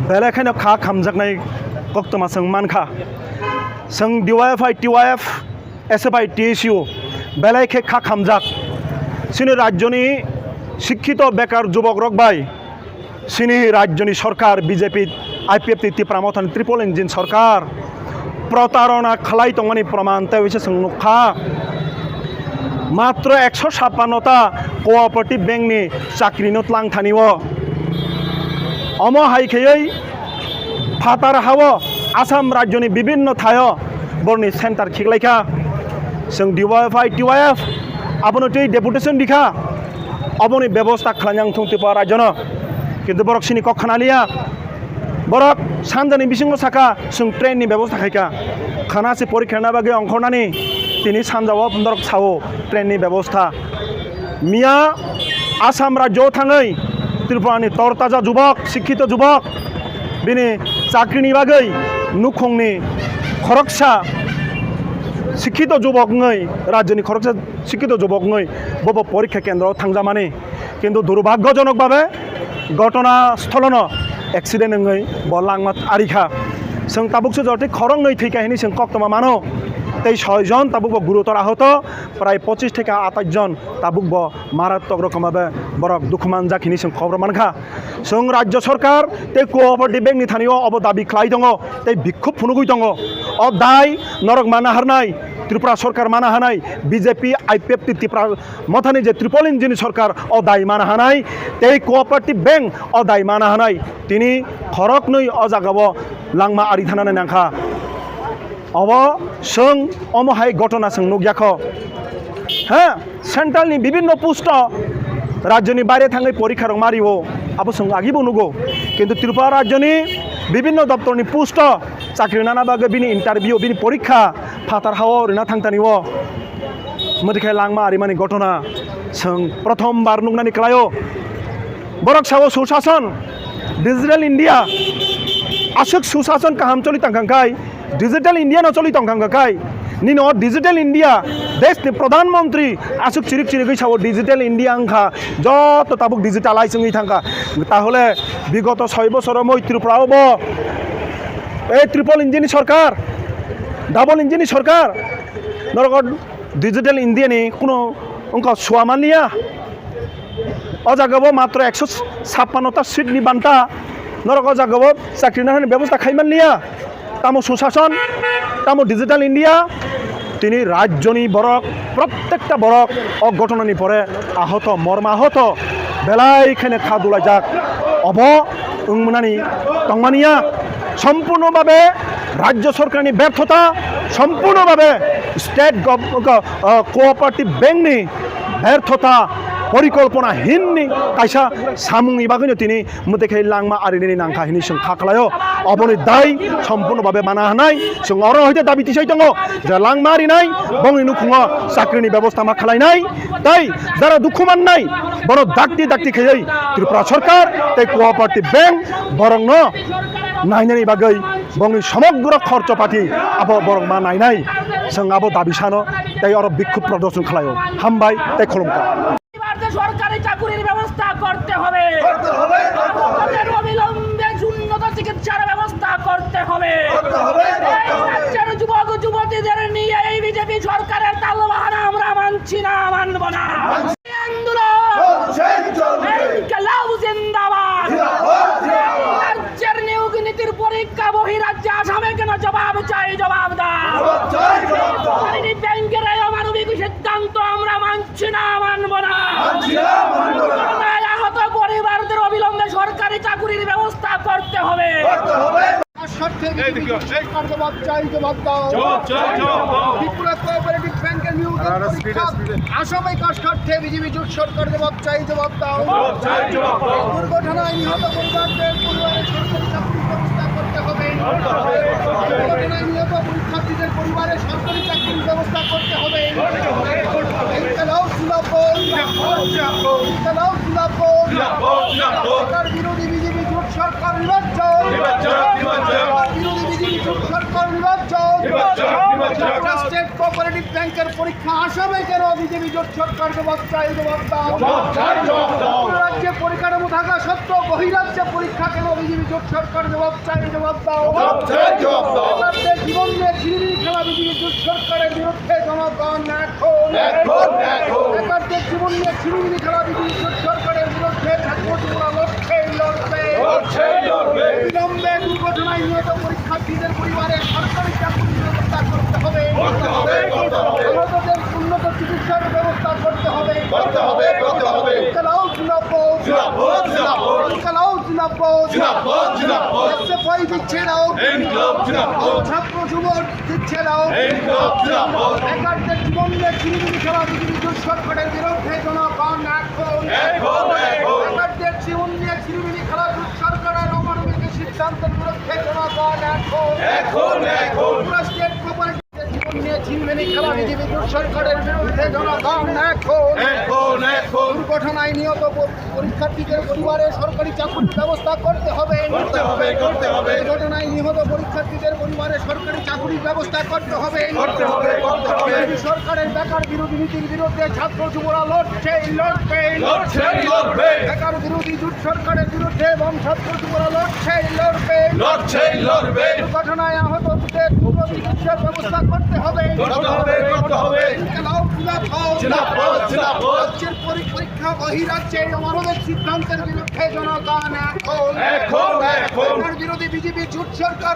बेलेखायनो खा खामजाकनाय कक्तमा जों मानखा जों डिवाइएफआइ टिवाइएफ एसएफआइ टिएसइउ बेलायखे खा खामजाक सिनि राज्यनि शिक्षित बेकार जुबक रकबाय सिनि राज्यनि सरकार बीजेपी आईपीएफ त्रिपुरा मथानि ट्रिपल इंजिन सरकार प्रतारणा खालाय तंगमानि प्रमाण तेवैसे जों नुखा मात्र 156टा कोअपारेटिव बैंकनि चाकरिनो लांथानिव अमो हाइखेयै फातार हाव आसाम राज्यनि विभिन्न थाय बरनि सेंटर खिगलायखा जों डिवाइएफआइ टिवाइएफ आबनो तै डेपुटेशन दिखा अबनि व्यवस्था खालामनां थंतिपा राज्यनो किन्तु बरक सिनि कखनालिया बरक सानजानि बिसिंग साखा जों ट्रेननि व्यवस्था खायखा खानासे परीक्षा बागे अंखरनानि तिनि सानजाव बरक सावो ट्रेननि व्यवस्था मिया आसाम राज्योआव थाङै त्रिपुरानि तरताजा जुबक शिक्षित जुबक बिनि चाकरिनि बागै नुखंनि खरकसा शिक्षित जुबक राज्यनि खरकसा शिक्षित जुबक बब परीक्षा केन्द्र थांजामानि किन्तु दुर्भाग्यजनक भावे घटनास्थलन एक्सिडेंट बलांगमा आरिखा जों ताबुकसो जरते खरं थैखाहिनि जों कक्तमा मानो तै 6 जन ताबुक गुरुतर आहत प्राय 25 থেকে 28 जन ताबुक मारात्मक रकमाबे बरक दुखुमान जाखिनि जों खबर मानखा जों राज्य सरकार तै कोअपारेटिव बैंकनि थानियो अब दाबि खालाय दङ तै बिक्षोभ फुनुगै दङ अब दाय नरक माना हारनाय त्रिपुरा सरकार माना हानाय बीजेपी आईपीएफ त्रिपुरा मथानि जे ट्रिपल इंजिन सरकार अ दाय माना हानाय तै कोअपारेटिव बैंक अ दाय माना हानाय तिनि खरक नै अ जागाव लांमा आरि थानानै नांखा अब जों अमहाय घटना जों नुग्याख हाँ सेंट्रलनि विभिन्न पोस्ट राज्यनि बारे थाङै परीक्षा रं मारिवो अब जों आगिबो नुगो किन्तु त्रिपुरा राज्यनि विभिन्न दप्तरनि पोस्ट चाकरि नाना बागे बिनि इंटरव्यू बिनि परीक्षा फातार हाव ओरैना थांतानिवो मदिखाय लांमा आरिमानि घटना जों प्रथम बार नुनानै क्लायो बरक सावो सुशासन डिजिटल इंडिया आसुक सुशासन काहाम चलि तांखांखाय डिजिटल इंडिया न चलि तांखांखाय निनो डिजिटल इंडिया देश नि प्रधानमंत्री आसुक चिरिक चिरिक सावो डिजिटल इंडिया अंखा जत ताबुक डिजिटलाइजिंग थांखा ताहले विगत 6 बছर মই त्रिपुराव ए ट्रिपल इंजिन सरकार डबल इंजिन सरकार नरगत डिजिटल इंडिया नि कोनो अंका सुवामानिया अजागब मात्र 156टा सीटनि बान्ता नरक जागब चाकरि नाहानि व्यवस्था खायमानिया तामो सुशासन तामो डिजिटल इंडिया तिनि राज्यनि बरक प्रत्येकटा बरक अघटनानि परे आहत मर्माहत बेलायखायनो खादुला जाक अब उंमनानि तंमानिया सम्पूर्ण भावे राज्य सरकारनि व्यर्थता सम्पूर्ण भावे स्टेट कोअपारेटिव बैंकनि व्यर्थता परिकल्पनाहीननि कायसा सामुंनि बागैनो तिनि मतेखाय लांमा आरिनि नांखाहिनि जों खाख्लायो अबनि दाय सम्पूर्ण भावे माना हानाय जों अर हयते दाबि तिसाय दङ जे लांमा आरिनाय बंनि नुखुङा चाकरिनि व्यवस्था मा खालायनाय ताई जारा दुखु माननाय बरो दाक्ति दाक्ति खयै त्रिपुरा सरकार तै कोअपारेटिव बैंक बरंनो नायनायनि बागै बंनि समग्र खर्च पाति अब बरं मा नायनाय जों अब दाबि सानो तै अर बिक्षोभ प्रदर्शन खालायो हामबाय तै खलमका সরকারি চাকরির ব্যবস্থা করতে হবে অবিলম্বে উন্নত চিকিৎসার ব্যবস্থা করতে হবে রাজ্যের যুবক যুবতীদের নিয়ে এই বিজেপি সরকারের তালবাহানা আমরা মানছি না মানব না আন্দোলন জিন্দাবাদ রাজ্যের নিয়োগ নীতির পরীক্ষা বহিরাজ্যে আসামে কেন জবাব চাই জবাব দাও ব্যাংকের অমানবিক সিদ্ধান্ত আমরা মানছি না মানব না আহত পরিবারদের অবিলম্বে সরকারি চাকরির ব্যবস্থা করতে হবে আসামে কাজ স্বার্থে বিজেপি জোট সরকার জবাব চাই জবাব দাও দুর্ঘটনায় নিহত পরিবারদের পরিবারের সরকারি চাকরির ব্যবস্থা করতে হবে দুর্ঘটনায় নিহত পরীক্ষার্থীদের পরিবারের সরকারি চাকরির ব্যবস্থা করতে হবে সরকার বিরোধী বিজেপি জোট সরকার নির্বাচন বিরোধী বিজেপি জোট সরকার নির্বাচন স্টেট কোঅপারেটিভ ব্যাংকের পরীক্ষা আসামে কেন বিজেপি জোট সরকার জবাব চাই জবাব দাও রাজ্যে পরিকাঠামো থাকা সত্ত্বেও বহিরাজ্যে পরীক্ষা কেন বিজেপি জোট সরকার জবাব চাই জবাব দাও বেকারদের জীবন নিয়ে ছিনিমিনি খেলা বিজেপি জোট সরকারের বিরুদ্ধে জনগণ এখন বেকারদের জীবন নিয়ে ছিনিমিনি খেলা বিজেপি জোট সরকারের বিরুদ্ধে ছাত্র যুবরা লড়বে বিলম্বে দুর্ঘটনায় নিহত পরীক্ষার্থীদের পরিবারের সরকারি চাকরির ব্যবস্থা করতে হবে আহতদের উন্নত চিকিৎসার ব্যবস্থা করতে হবে চালাও জিন্দাবাদ চালাও জিন্দাবাদ এসএফআই দিচ্ছে নাও ছাত্র যুব দিচ্ছে নাও বেকারদের জীবন নিয়ে ছিনিমিনি খেলা বিজেপি জোট সরকারের বিরুদ্ধে জনগণ এখন বেকারদের জীবন নিয়ে ছিনিমিনি খেলা জোট সরকারের অমানবিক সিদ্ধান্তের বিরুদ্ধে জনগণ এখন স্টেট প্রপার্টিদের জীবন নিয়ে ছিনিমিনি খেলা বিজেপি জোট সরকারের বিরুদ্ধে জনগণ এখন দুর্ঘটনায় নিহত পরীক্ষার্থীদের পরিবারে সরকারি চাকরির ব্যবস্থা করতে হবে দুর্ঘটনায় নিহত পরীক্ষার্থীদের পরিবারে সরকারি চাকরির ব্যবস্থা করতে হবে সরকারের বেকার বিরোধী নীতির বিরুদ্ধে ছাত্র যুবরা লড়বে বেকার বিরোধী জোট সরকারের বিরুদ্ধে এবং ছাত্র যুবরা লড়বে দুর্ঘটনায় আহতদের দ্রুত চিকিৎসার ব্যবস্থা করতে হবে রাজ্যের পরীক্ষা বহিরাজ্যে অমানবিক সিদ্ধান্তের বিরুদ্ধে জনগণ এখন বিরোধী বিজেপি জোট সরকার